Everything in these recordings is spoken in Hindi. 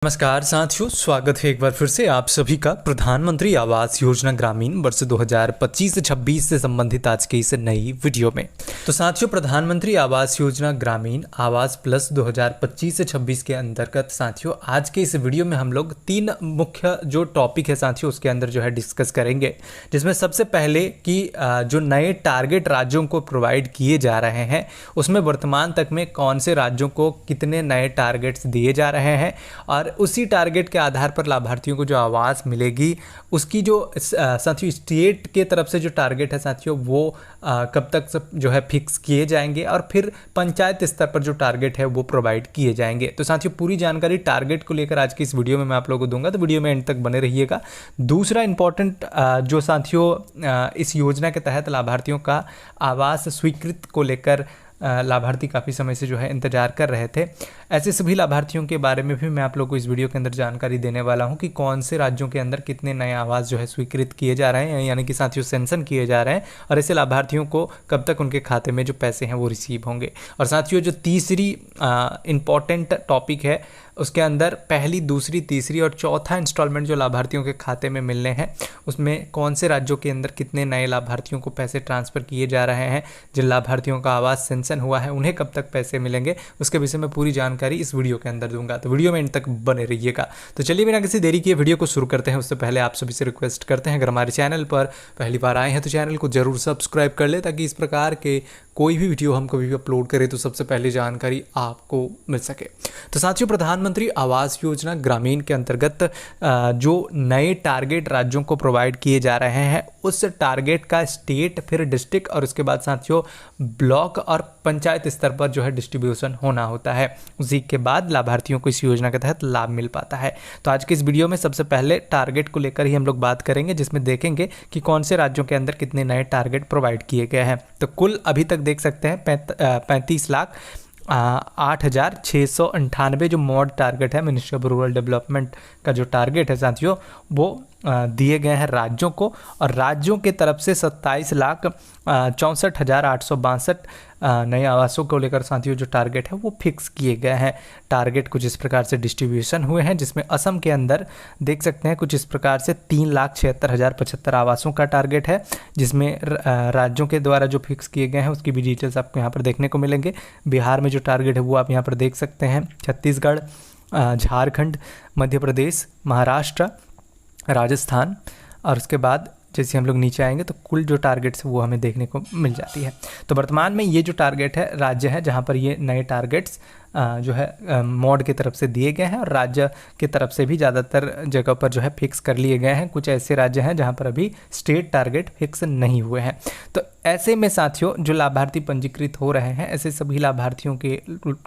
नमस्कार साथियों, स्वागत है एक बार फिर से आप सभी का प्रधानमंत्री आवास योजना ग्रामीण वर्ष 2025 से 26 से संबंधित आज की इस नई वीडियो में। तो साथियों, प्रधानमंत्री आवास योजना ग्रामीण आवास प्लस 2025 से 26 के अंतर्गत साथियों आज के इस वीडियो में हम लोग 3 मुख्य जो टॉपिक है साथियों उसके अंदर जो है डिस्कस करेंगे, जिसमें सबसे पहले कि जो नए टारगेट राज्यों को प्रोवाइड किए जा रहे हैं उसमें वर्तमान तक में कौन से राज्यों को कितने नए टारगेट्स दिए जा रहे हैं और उसी टारगेट के आधार पर लाभार्थियों को जो आवास मिलेगी उसकी जो साथियों स्टेट के तरफ से जो टारगेट है साथियों वो कब तक सब जो है फिक्स किए जाएंगे और फिर पंचायत स्तर पर जो टारगेट है वो प्रोवाइड किए जाएंगे। तो साथियों पूरी जानकारी टारगेट को लेकर आज की इस वीडियो में मैं आप लोगों को दूंगा, तो वीडियो में एंड तक बने रहिएगा। दूसरा इंपॉर्टेंट जो साथियों इस योजना के तहत लाभार्थियों का आवास स्वीकृत को लेकर लाभार्थी काफ़ी समय से जो है इंतजार कर रहे थे, ऐसे सभी लाभार्थियों के बारे में भी मैं आप लोगों को इस वीडियो के अंदर जानकारी देने वाला हूं कि कौन से राज्यों के अंदर कितने नए आवास जो है स्वीकृत किए जा रहे हैं, यानी कि साथियों सेंसन किए जा रहे हैं और ऐसे लाभार्थियों को कब तक उनके खाते में जो पैसे हैं वो रिसीव होंगे। और साथियों जो तीसरी इम्पॉर्टेंट टॉपिक है उसके अंदर पहली, दूसरी, तीसरी और चौथा इंस्टॉलमेंट जो लाभार्थियों के खाते में मिलने हैं उसमें कौन से राज्यों के अंदर कितने नए लाभार्थियों को पैसे ट्रांसफ़र किए जा रहे हैं, जिन लाभार्थियों का आवास सेंसन हुआ है उन्हें कब तक पैसे मिलेंगे, उसके विषय में पूरी जानकारी इस वीडियो के अंदर दूंगा। तो वीडियो में इन तक बने रहिएगा। तो चलिए बिना किसी देरी किए वीडियो को शुरू करते हैं। उससे पहले आप सभी से रिक्वेस्ट करते हैं, अगर हमारे चैनल पर पहली बार आए हैं तो चैनल को जरूर सब्सक्राइब कर ले, ताकि इस प्रकार के कोई भी वीडियो हम कभी भी अपलोड करें तो सबसे पहले जानकारी आपको मिल सके। तो साथियों प्रधानमंत्री आवास योजना ग्रामीण के अंतर्गत जो नए टारगेट राज्यों को प्रोवाइड किए जा रहे हैं उस टारगेट का स्टेट, फिर डिस्ट्रिक्ट और उसके बाद साथियों ब्लॉक और पंचायत स्तर पर जो है डिस्ट्रीब्यूशन होना होता है। उसी के बाद लाभार्थियों को इस योजना के तहत लाभ मिल पाता है। तो आज के इस वीडियो में सबसे पहले टारगेट को लेकर ही हम लोग बात करेंगे, जिसमें देखेंगे कि कौन से राज्यों के अंदर कितने नए टारगेट प्रोवाइड किए गए हैं। तो कुल अभी तक देख सकते हैं 35,08,698 जो मॉड टारगेट है मिनिस्ट्री ऑफ रूरल डेवलपमेंट का जो टारगेट है साथियों वो दिए गए हैं राज्यों को, और राज्यों के तरफ से 27,64,862 नए आवासों को लेकर साथियों जो टारगेट है वो फिक्स किए गए हैं। टारगेट कुछ इस प्रकार से डिस्ट्रीब्यूशन हुए हैं, जिसमें असम के अंदर देख सकते हैं कुछ इस प्रकार से 3,76,075 आवासों का टारगेट है, जिसमें राज्यों के द्वारा जो फिक्स किए गए हैं उसकी भी डिटेल्स आपको यहाँ पर देखने को मिलेंगे। बिहार में जो टारगेट है वो आप यहाँ पर देख सकते हैं, छत्तीसगढ़, झारखंड, मध्य प्रदेश, महाराष्ट्र, राजस्थान, और उसके बाद जैसे हम लोग नीचे आएंगे तो कुल जो टारगेट्स वो हमें देखने को मिल जाती है। तो वर्तमान में ये जो टारगेट है राज्य है जहाँ पर ये नए टारगेट्स जो है मॉड की तरफ से दिए गए हैं, और राज्य की तरफ से भी ज़्यादातर जगह पर जो है फिक्स कर लिए गए हैं। कुछ ऐसे राज्य हैं जहाँ पर अभी स्टेट टारगेट फिक्स नहीं हुए हैं। तो ऐसे में साथियों जो लाभार्थी पंजीकृत हो रहे हैं, ऐसे सभी लाभार्थियों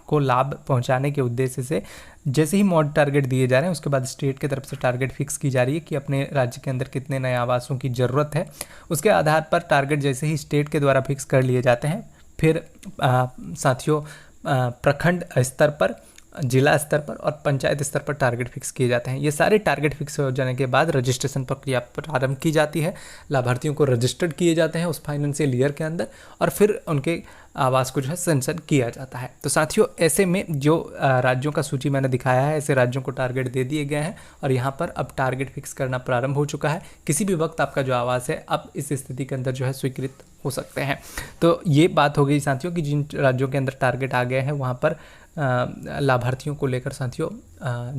को लाभ पहुँचाने के उद्देश्य से जैसे ही मॉड टारगेट दिए जा रहे हैं उसके बाद स्टेट की तरफ से टारगेट फिक्स की जा रही है कि अपने राज्य के अंदर कितने नए आवासों की ज़रूरत है। उसके आधार पर टारगेट जैसे ही स्टेट के द्वारा फिक्स कर लिए जाते हैं, फिर साथियों प्रखंड स्तर पर, जिला स्तर पर और पंचायत स्तर पर टारगेट फिक्स किए जाते हैं। ये सारे टारगेट फिक्स हो जाने के बाद रजिस्ट्रेशन प्रक्रिया प्रारंभ की जाती है। लाभार्थियों को रजिस्टर्ड किए जाते हैं उस फाइनेंशियल ईयर के अंदर, और फिर उनके आवास को जो है सेंसन किया जाता है। तो साथियों ऐसे में जो राज्यों का सूची मैंने दिखाया है, ऐसे राज्यों को टारगेट दे दिए गए हैं और यहाँ पर अब टारगेट फिक्स करना प्रारंभ हो चुका है। किसी भी वक्त आपका जो आवास है अब इस स्थिति के अंदर जो है स्वीकृत हो सकते हैं। तो ये बात हो गई साथियों कि जिन राज्यों के अंदर टारगेट आ गए हैं वहाँ पर लाभार्थियों को लेकर साथियों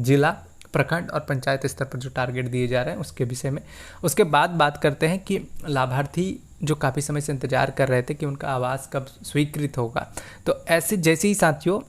जिला, प्रखंड और पंचायत स्तर पर जो टारगेट दिए जा रहे हैं उसके विषय में। उसके बाद बात करते हैं कि लाभार्थी जो काफ़ी समय से इंतजार कर रहे थे कि उनका आवास कब स्वीकृत होगा, तो ऐसे जैसे ही साथियों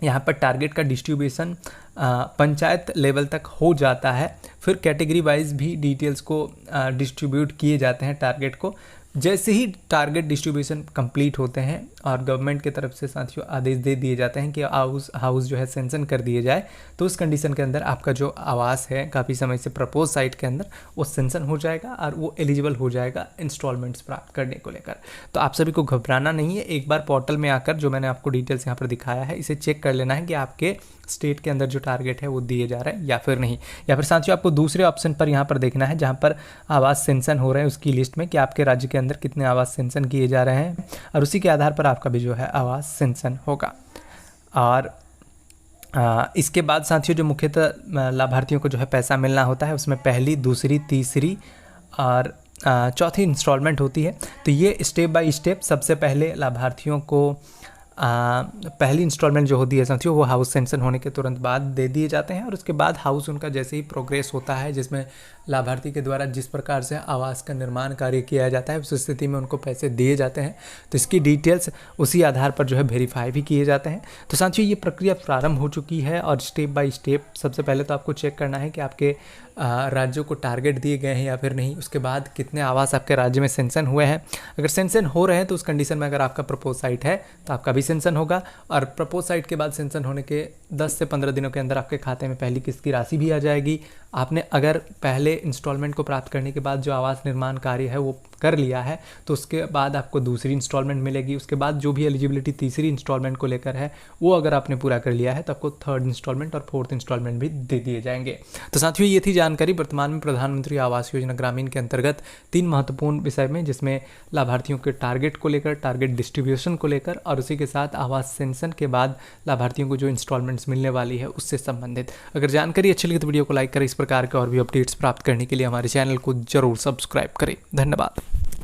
यहाँ पर टारगेट का डिस्ट्रीब्यूशन पंचायत लेवल तक हो जाता है, फिर कैटेगरी वाइज भी डिटेल्स को डिस्ट्रीब्यूट किए जाते हैं टारगेट को। जैसे ही टारगेट डिस्ट्रीब्यूशन कंप्लीट होते हैं और गवर्नमेंट की तरफ से साथियों आदेश दे दिए जाते हैं कि हाउस जो है सेंसन कर दिए जाए, तो उस कंडीशन के अंदर आपका जो आवास है काफ़ी समय से प्रपोज साइट के अंदर वो सेंसन हो जाएगा और वो एलिजिबल हो जाएगा इंस्टॉलमेंट्स प्राप्त करने को लेकर। तो आप सभी को घबराना नहीं है, एक बार पोर्टल में आकर जो मैंने आपको डिटेल्स यहाँ पर दिखाया है इसे चेक कर लेना है कि आपके स्टेट के अंदर जो टारगेट है वो दिए जा रहे हैं या फिर नहीं। या फिर साथियों आपको दूसरे ऑप्शन पर यहाँ पर देखना है जहाँ पर आवास सेंसन हो रहे हैं उसकी लिस्ट में कि आपके राज्य के अंदर कितने आवास सेंसन किए जा रहे हैं, और उसी के आधार पर आपका भी जो है आवास सेंसन होगा। और इसके बाद साथियों जो मुख्यतः लाभार्थियों को जो है पैसा मिलना होता है उसमें पहली, दूसरी, तीसरी और चौथी इंस्टॉलमेंट होती है। तो ये स्टेप बाय स्टेप सबसे पहले लाभार्थियों को पहली इंस्टॉलमेंट जो होती है साथियों वो हाउस सेंक्शन होने के तुरंत बाद दे दिए जाते हैं और उसके बाद हाउस उनका जैसे ही प्रोग्रेस होता है, जिसमें लाभार्थी के द्वारा जिस प्रकार से आवास का निर्माण कार्य किया जाता है उस स्थिति में उनको पैसे दिए जाते हैं। तो इसकी डिटेल्स उसी आधार पर जो है वेरीफाई भी किए जाते हैं। तो साथियों ये प्रक्रिया प्रारंभ हो चुकी है और स्टेप बाय स्टेप सबसे पहले तो आपको चेक करना है कि आपके राज्यों को टारगेट दिए गए हैं या फिर नहीं। उसके बाद कितने आवास आपके राज्य में सेंक्शन हुए हैं। अगर सेंक्शन हो रहे हैं तो उस कंडीशन में अगर आपका प्रपोज साइट है तो आपका भी सेंक्शन होगा और प्रपोज साइट के बाद सेंक्शन होने के 10 से 15 दिनों के अंदर आपके खाते में पहली किस्त की राशि भी आ जाएगी। आपने अगर पहले इंस्टॉलमेंट को प्राप्त करने के बाद जो आवास निर्माण कार्य है वो कर लिया है तो उसके बाद आपको दूसरी इंस्टॉलमेंट मिलेगी। उसके बाद जो भी एलिजिबिलिटी तीसरी इंस्टॉलमेंट को लेकर है वो अगर आपने पूरा कर लिया है तो आपको थर्ड इंस्टॉलमेंट और फोर्थ इंस्टॉलमेंट भी दे दिए जाएंगे। तो साथियों ये थी जानकारी वर्तमान में प्रधानमंत्री आवास योजना ग्रामीण के अंतर्गत 3 महत्वपूर्ण विषय में, जिसमें लाभार्थियों के टारगेट को लेकर, टारगेट डिस्ट्रीब्यूशन को लेकर और उसी के साथ आवास सेंक्शन के बाद लाभार्थियों को जो इंस्टॉलमेंट्स मिलने वाली है उससे संबंधित। अगर जानकारी अच्छी लगी तो वीडियो को लाइक करें। इस प्रकार के और भी अपडेट्स प्राप्त करने के लिए हमारे चैनल को जरूर सब्सक्राइब करें। धन्यवाद।